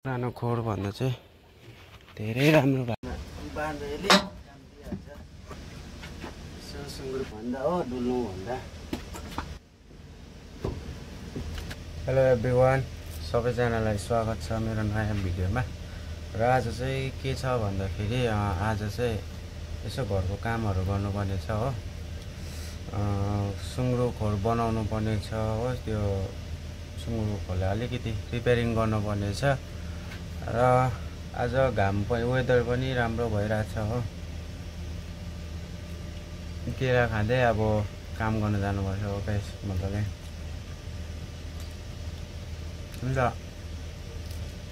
पुरानो खोर भन्दा चाहिँ धेरै राम्रो बाँधेले काम दिइहाल्छ। यसो सुँगुर भन्दा हो डुल्नु भन्दा। हेलो एभ्रिवान, सबैजनालाई स्वागत छ मेरो नयाँ भिडियोमा। र आज चाहिँ के छ भन्दाखेरि आज चाहिँ यसो घरको कामहरू गर्नुपर्ने छ हो। सुँगुर खोर बनाउनु पर्ने छ हो। त्यो सुँगुर खोरलाई अलिकति रिपेयरिङ गर्नुपर्ने छ। र आज घाम पनि वेदर पनि राम्रो भइरहेछ हो। केरा खाँदै अब काम गर्न जानुपर्छ हो गाइस मजाले। हुन्छ,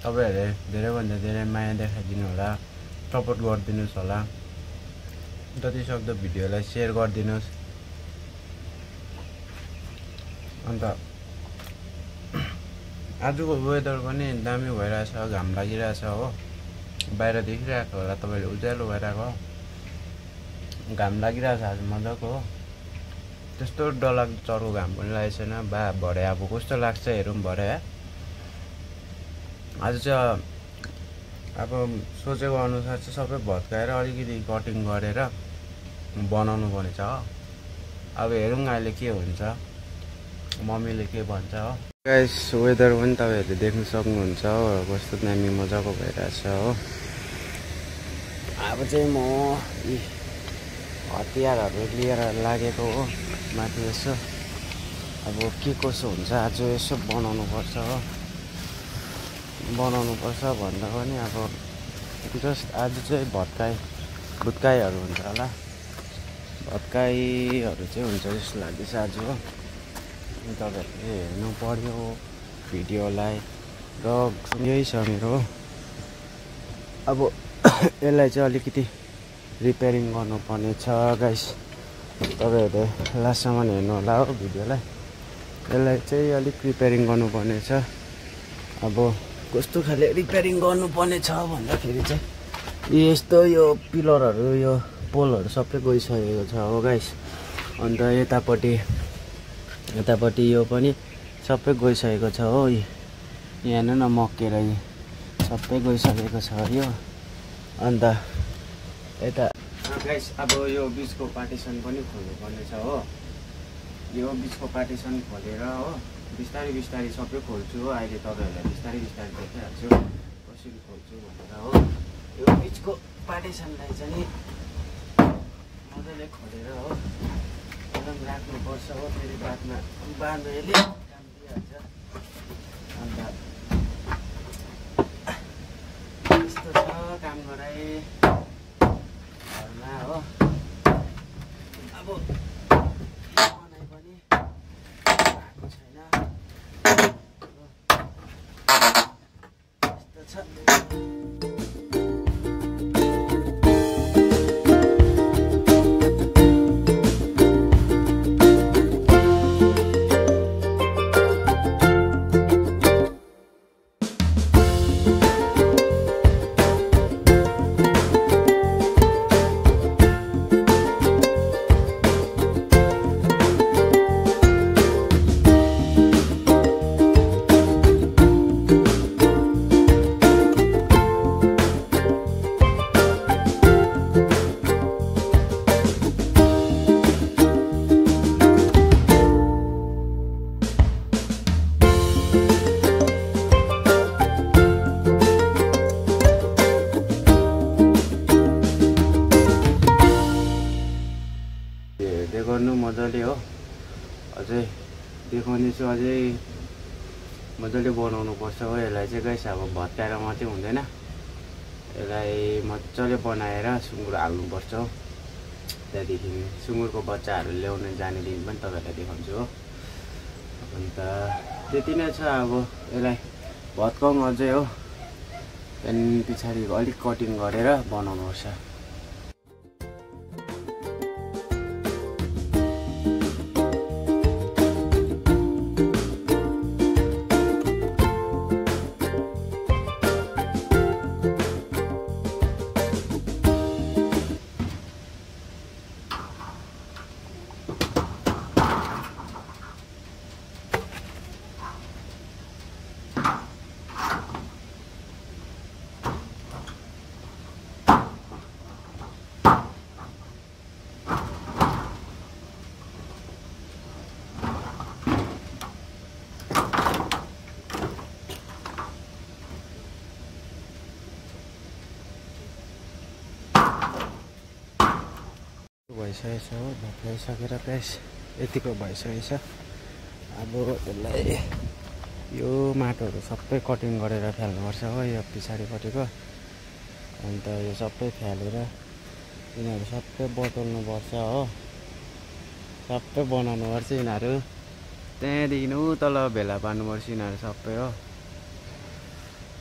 तपाईहरुले धेरैभन्दा धेरै माया देखाइदिनु होला, सपोर्ट गरिदिनुस् होला। जति सक्दो भिडियोलाई शेयर गरिदिनुस्। अन्त आजको वेदर पनि दामी भइरहेछ, घाम लागिरहेछ हो। बाहिर देखिरहेको होला तपाईले, उज्यालो भइरहेको घाम लागिरहेछ आज मजाको हो। त्यस्तो डरलाग्दो चर्को घाम पनि लागेको छैन। भरे अब कस्तो लाग्छ हेरौँ भरे। आज चाहिँ अब सोचेको अनुसार चाहिँ सबै भत्काएर अलिकति कटिङ गरेर बनाउनु पर्ने छ हो। अब हेरौँ अहिले के हुन्छ, मम्मीले के भन्छ हो। गाइस वेदर पनि तपाईहरुले देख्न सक्नुहुन्छ हो, कस्तो दामी मजाको भइरहेछ हो। अब चाहिँ म हतियारहरू लिएर लागेको हो माथि। यसो अब के कसो हुन्छ आज यसो बनाउनु पर्छ हो। बनाउनु पर्छ भन्दा पनि अब जस्ट आज चाहिँ भत्काइहरू हुन्छ होला। भत्काइहरू चाहिँ हुन्छ जस्तो लाग्दैछ आज हो। तपाईहरुले हेर्नु पर्यो भिडियोलाई र यही छ मेरो। अब यसलाई चाहिँ अलिकति रिपेयरिङ गर्नुपर्ने छ गाइस। तपाईहरुले लास्टसम्म हेर्नु होला हो भिडियोलाई। यसलाई चाहिँ अलिक रिपेयरिङ गर्नुपर्ने छ। अब कस्तो खाले रिपेयरिङ गर्नुपर्ने छ भन्दाखेरि चाहिँ यस्तो यो पिलरहरू यो पोलहरू सबै गइसकेको छ हो गाइस। अन्त यतापट्टि यो पनि सबै गइसकेको छ हो। यहाँ हेर्नु न मक्केर सबै गइसकेको छ यो। अन्त यता गाइस अब यो बिचको पार्टिसन पनि खोल्नुपर्ने छ हो। यो बिचको पार्टिसन खोलेर हो बिस्तारै बिस्तारै सबै खोल्छु हो। अहिले तपाईहरुलाई बिस्तारै बिस्तारै देखाइहाल्छु कसरी खोल्छु भनेर हो। यो बिचको पार्टिसनलाई चाहिँ मजाले खोलेर हो एकदम राख्नुपर्छ हो। फेरि बादमा बाँधेले काम दिइहाल्छ। अन्त यस्तो छ काम गराए घरमा हो। अब बनाइ पनि भएको छैन यस्तो छ। गर्नु मजाले हो। अझै देखाउने छु, अझै मजाले बनाउनु पर्छ हो। यसलाई चाहिँ गाइस अब भत्काएर मात्रै हुँदैन, यसलाई मजाले बनाएर सुँगुर हाल्नुपर्छ हो। त्यहाँदेखि सुँगुरको बच्चाहरू ल्याउन जाने दिन पनि तपाईहरुलाई देखाउँछु हो। अन्त त्यति नै छ। अब यसलाई भत्काउँ अझै हो। त्यहाँदेखि पछाडि अलिक कटिङ गरेर बनाउनुपर्छ। भइसकेको छ हो, भत्काइसकेर गाइस यतिको भइसकेको छ। अब यसलाई यो माटोहरू सबै कटिङ गरेर फ्याल्नुपर्छ हो, यो पछाडिपट्टिको। अन्त यो सबै फ्यालेर यिनीहरू सबै बटुल्नुपर्छ हो, सबै बनाउनुपर्छ यिनीहरू। त्यहाँदेखि तल भेला पार्नुपर्छ यिनीहरू सबै हो।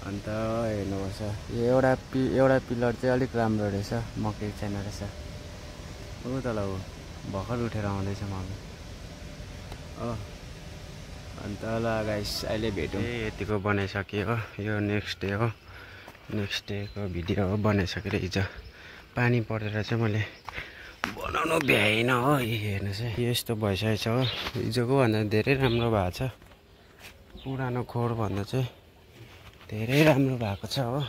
अन्त हेर्नुपर्छ यो एउटा पिलर चाहिँ अलिक राम्रो रहेछ, मकै छैन रहेछ। ऊ तल ऊ भर्खर उठेर आउँदैछ मम्मी हो। अन्त ल गाइस अहिले भेटौँ। यतिको बनाइसकेँ हो, यो नेक्स्ट डे हो, नेक्स्ट डेको भिडियो हो। बनाइसकेर हिजो पानी परेर चाहिँ मैले बनाउनु भ्याइनँ हो। हेर्नुहोस् है यस्तो भइसकेको छ हो, हिजोको भन्दा धेरै राम्रो भएको छ। पुरानो खोरभन्दा चाहिँ धेरै राम्रो भएको छ हो।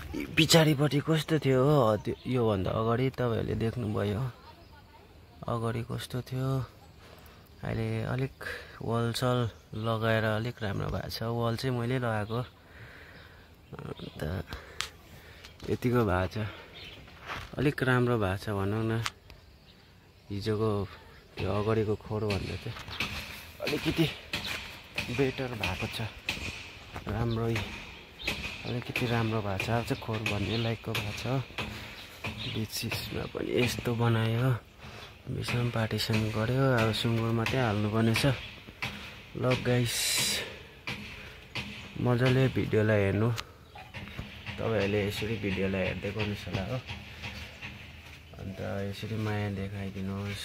पछाडिपट्टि कस्तो थियो हो, योभन्दा अगाडि तपाईँहरूले देख्नुभयो अगाडि कस्तो थियो। अहिले अलिक वालसल लगाएर अलिक राम्रो भएको छ। वाल चाहिँ मैले लगाएको। अन्त यतिको भएको छ, अलिक राम्रो भएको छ भनौँ न। हिजोको त्यो अगाडिको खोरभन्दा चाहिँ अलिकति बेटर भएको छ, राम्रै अलिकति राम्रो भएको छ। अब चाहिँ खोर भन्ने लाइकको भएको छ। बिचमा पनि यस्तो बनायो, बिचमा पार्टिसन गऱ्यो। अब सुँगुर मात्रै हाल्नुपर्ने छ। ल गाइस मजाले भिडियोलाई हेर्नु, तपाईँहरूले यसरी भिडियोलाई हेर्दै गर्नुहोस् होला हो। अन्त यसरी माया देखाइदिनुहोस्।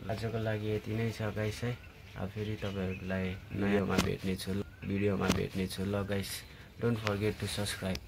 आजको लागि यति नै छ गाइस है। अब फेरि तपाईँहरूलाई भिडियोमा भेट्नेछु ल guys. Don't forget to subscribe.